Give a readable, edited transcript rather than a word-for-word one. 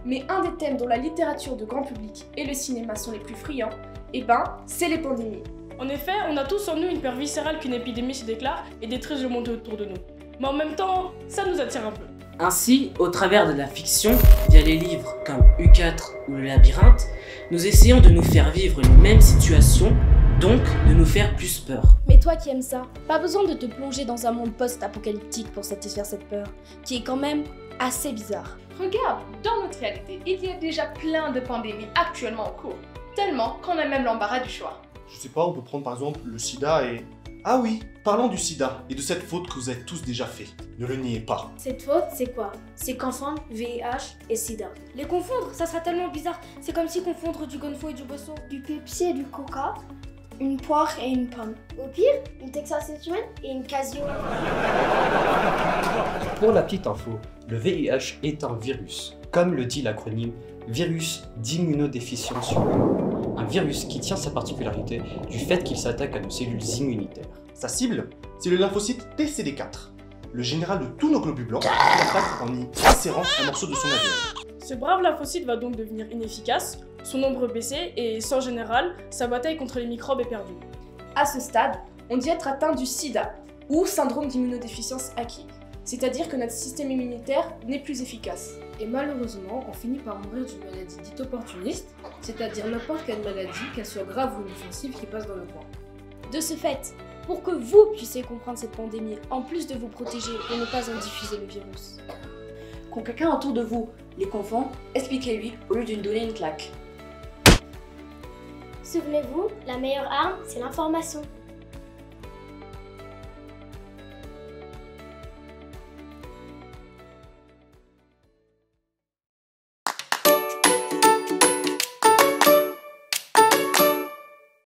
Mais un des thèmes dont la littérature de grand public et le cinéma sont les plus friands, c'est les pandémies. En effet, on a tous en nous une peur viscérale qu'une épidémie se déclare et détruise le monde autour de nous. Mais en même temps, ça nous attire un peu. Ainsi, au travers de la fiction, via les livres comme U4 ou Le Labyrinthe, nous essayons de nous faire vivre une même situation, donc de nous faire plus peur. Mais toi qui aimes ça, pas besoin de te plonger dans un monde post-apocalyptique pour satisfaire cette peur, qui est quand même assez bizarre. Regarde, dans notre réalité, il y a déjà plein de pandémies actuellement en cours, tellement qu'on a même l'embarras du choix. Je sais pas, on peut prendre par exemple le sida et... Ah oui, parlons du sida et de cette faute que vous avez tous déjà fait. Ne le niez pas. Cette faute, c'est quoi? C'est confondre VIH et sida. Les confondre, ça serait tellement bizarre. C'est comme si confondre du gonfo et du boisson. Du Pepsi et du Coca, une poire et une pomme. Au pire, une Texas Instruments et une Casio. Pour la petite info, le VIH est un virus, comme le dit l'acronyme virus d'immunodéficience humaine. Un virus qui tient sa particularité du fait qu'il s'attaque à nos cellules immunitaires. Sa cible, c'est le lymphocyte TCD4, le général de tous nos globules blancs qui attaque en y insérant un morceau de son ADN. Ce brave lymphocyte va donc devenir inefficace, son nombre baisser et, sans général, sa bataille contre les microbes est perdue. À ce stade, on dit être atteint du sida, ou syndrome d'immunodéficience acquis. C'est-à-dire que notre système immunitaire n'est plus efficace. Et malheureusement, on finit par mourir d'une maladie dite opportuniste, c'est-à-dire n'importe quelle maladie, qu'elle soit grave ou inoffensive, qui passe dans le coin. De ce fait, pour que vous puissiez comprendre cette pandémie, en plus de vous protéger et ne pas en diffuser le virus. Quand quelqu'un autour de vous les confond, expliquez-lui au lieu de lui donner une claque. Souvenez-vous, la meilleure arme, c'est l'information.